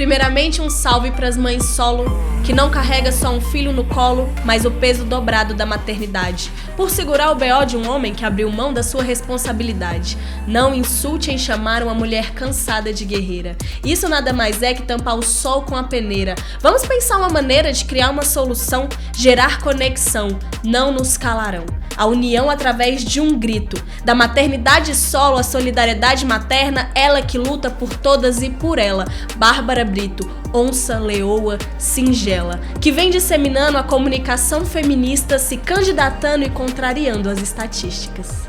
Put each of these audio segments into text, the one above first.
Primeiramente, um salve para as mães solo, que não carrega só um filho no colo, mas o peso dobrado da maternidade, por segurar o BO de um homem que abriu mão da sua responsabilidade. Não insulte em chamar uma mulher cansada de guerreira. Isso nada mais é que tampar o sol com a peneira. Vamos pensar uma maneira de criar uma solução, gerar conexão, não nos calarão. A união através de um grito. Da maternidade solo à solidariedade materna, ela que luta por todas e por ela. Bárbara Brito, onça, leoa, singela, que vem disseminando a comunicação feminista, se candidatando e contrariando as estatísticas.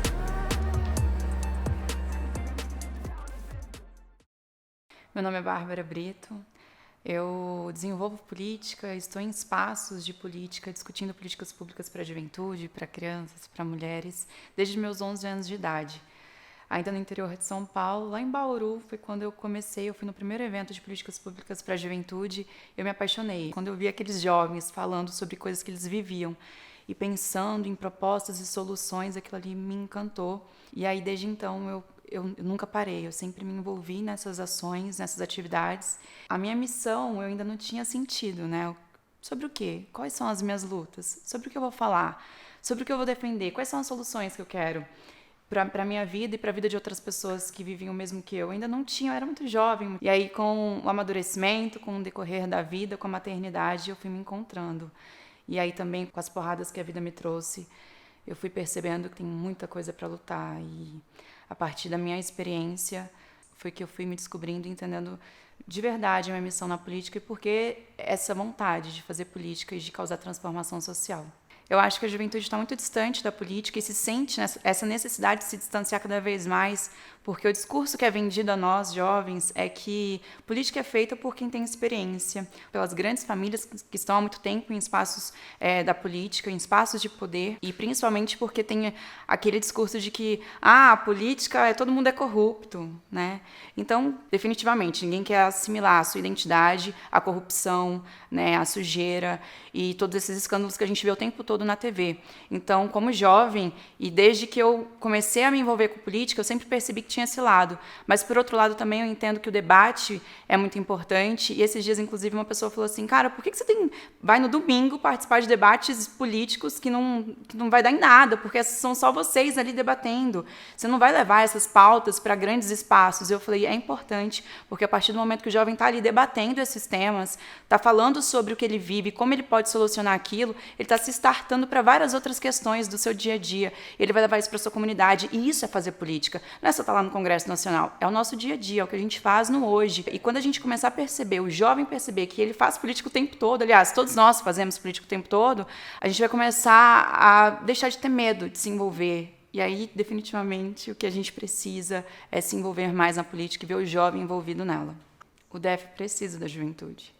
Meu nome é Bárbara Brito. Eu desenvolvo política, estou em espaços de política, discutindo políticas públicas para a juventude, para crianças, para mulheres, desde meus 11 anos de idade. Ainda no interior de São Paulo, lá em Bauru, foi quando eu comecei, eu fui no primeiro evento de políticas públicas para a juventude, eu me apaixonei. Quando eu vi aqueles jovens falando sobre coisas que eles viviam e pensando em propostas e soluções, aquilo ali me encantou. E aí, desde então, eu nunca parei, eu sempre me envolvi nessas ações, nessas atividades. A minha missão eu ainda não tinha sentido, né? Sobre o quê? Quais são as minhas lutas? Sobre o que eu vou falar? Sobre o que eu vou defender? Quais são as soluções que eu quero para a minha vida e para a vida de outras pessoas que viviam o mesmo que eu? Eu ainda não tinha, eu era muito jovem. E aí, com o amadurecimento, com o decorrer da vida, com a maternidade, eu fui me encontrando. E aí também, com as porradas que a vida me trouxe, eu fui percebendo que tem muita coisa para lutar. E a partir da minha experiência, foi que eu fui me descobrindo, entendendo de verdade a minha missão na política e por que essa vontade de fazer política e de causar transformação social. Eu acho que a juventude está muito distante da política e se sente essa necessidade de se distanciar cada vez mais, porque o discurso que é vendido a nós, jovens, é que política é feita por quem tem experiência, pelas grandes famílias que estão há muito tempo em espaços da política, em espaços de poder, e principalmente porque tem aquele discurso de que a política, todo mundo é corrupto, né? Então, definitivamente, ninguém quer assimilar a sua identidade, a corrupção, né, a sujeira e todos esses escândalos que a gente vê o tempo todo na TV. Então, como jovem, e desde que eu comecei a me envolver com política, eu sempre percebi que tinha esse lado. Mas, por outro lado, também eu entendo que o debate é muito importante. E esses dias, inclusive, uma pessoa falou assim, cara, por que você vai no domingo participar de debates políticos que não vai dar em nada? Porque são só vocês ali debatendo. Você não vai levar essas pautas para grandes espaços. Eu falei, é importante, porque a partir do momento que o jovem está ali debatendo esses temas, está falando sobre o que ele vive, como ele pode solucionar aquilo, ele está se startando para várias outras questões do seu dia a dia. Ele vai levar isso para a sua comunidade. E isso é fazer política. Não é só estar lá no Congresso Nacional. É o nosso dia a dia, é o que a gente faz no hoje. E quando a gente começar a perceber, o jovem perceber que ele faz política o tempo todo, aliás, todos nós fazemos política o tempo todo, a gente vai começar a deixar de ter medo de se envolver. E aí, definitivamente, o que a gente precisa é se envolver mais na política e ver o jovem envolvido nela. O DF precisa da juventude.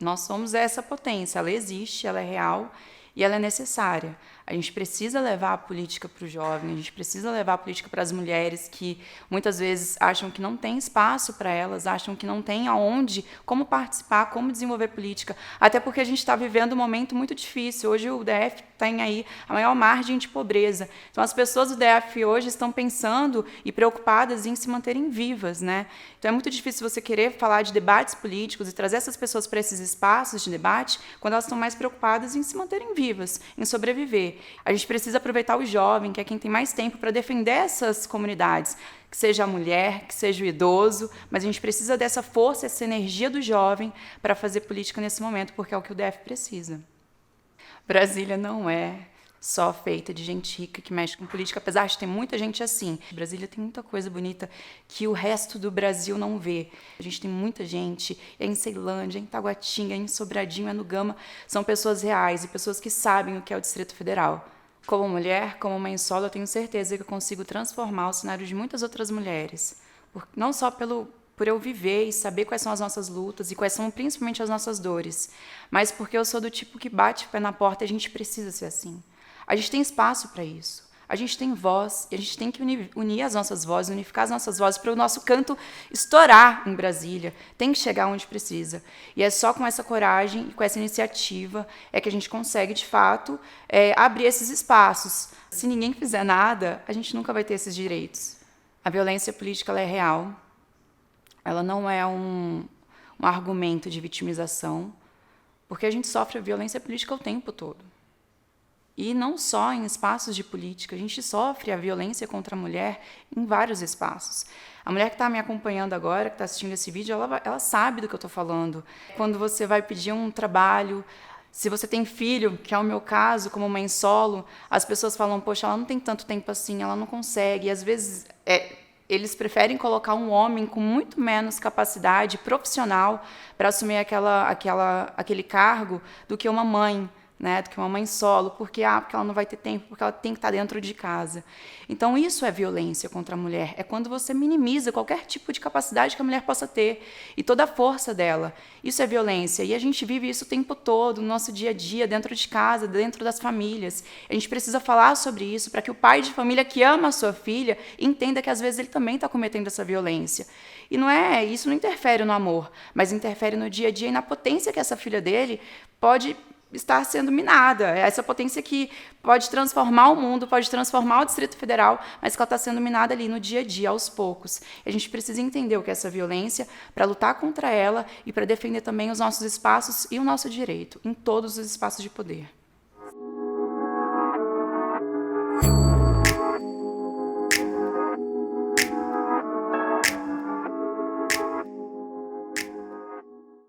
Nós somos essa potência, ela existe, ela é real e ela é necessária. A gente precisa levar a política para o jovem, a gente precisa levar a política para as mulheres que muitas vezes acham que não tem espaço para elas, acham que não tem aonde, como participar, como desenvolver política, até porque a gente está vivendo um momento muito difícil. Hoje o DF tem aí a maior margem de pobreza. Então as pessoas do DF hoje estão pensando e preocupadas em se manterem vivas, né? Então é muito difícil você querer falar de debates políticos e trazer essas pessoas para esses espaços de debate quando elas estão mais preocupadas em se manterem vivas, em sobreviver. A gente precisa aproveitar o jovem, que é quem tem mais tempo, para defender essas comunidades, que seja a mulher, que seja o idoso, mas a gente precisa dessa força, essa energia do jovem para fazer política nesse momento, porque é o que o DF precisa. Brasília não é só feita de gente rica que mexe com política, apesar de ter muita gente assim. Brasília tem muita coisa bonita que o resto do Brasil não vê. A gente tem muita gente, é em Ceilândia, é em Taguatinga, é em Sobradinho, é no Gama. São pessoas reais e pessoas que sabem o que é o Distrito Federal. Como mulher, como mãe solo, eu tenho certeza que eu consigo transformar o cenário de muitas outras mulheres. Não só por eu viver e saber quais são as nossas lutas e quais são principalmente as nossas dores, mas porque eu sou do tipo que bate o pé na porta e a gente precisa ser assim. A gente tem espaço para isso. A gente tem voz e a gente tem que unir as nossas vozes, unificar as nossas vozes para o nosso canto estourar em Brasília. Tem que chegar onde precisa. E é só com essa coragem e com essa iniciativa é que a gente consegue, de fato, abrir esses espaços. Se ninguém fizer nada, a gente nunca vai ter esses direitos. A violência política ela é real. Ela não é um argumento de vitimização, porque a gente sofre a violência política o tempo todo. E não só em espaços de política, a gente sofre a violência contra a mulher em vários espaços. A mulher que está me acompanhando agora, que está assistindo esse vídeo, ela sabe do que eu estou falando. Quando você vai pedir um trabalho, se você tem filho, que é o meu caso, como mãe solo, as pessoas falam, poxa, ela não tem tanto tempo assim, ela não consegue. E às vezes eles preferem colocar um homem com muito menos capacidade profissional para assumir aquele cargo do que uma mãe, né, do que uma mãe solo, porque ela não vai ter tempo, porque ela tem que estar dentro de casa. Então, isso é violência contra a mulher. É quando você minimiza qualquer tipo de capacidade que a mulher possa ter e toda a força dela. Isso é violência. E a gente vive isso o tempo todo, no nosso dia a dia, dentro de casa, dentro das famílias. A gente precisa falar sobre isso para que o pai de família que ama a sua filha entenda que, às vezes, ele também está cometendo essa violência. E isso não interfere no amor, mas interfere no dia a dia e na potência que essa filha dele pode estar sendo minada. É essa potência que pode transformar o mundo, pode transformar o Distrito Federal, mas que ela está sendo minada ali no dia a dia, aos poucos. E a gente precisa entender o que é essa violência para lutar contra ela e para defender também os nossos espaços e o nosso direito em todos os espaços de poder.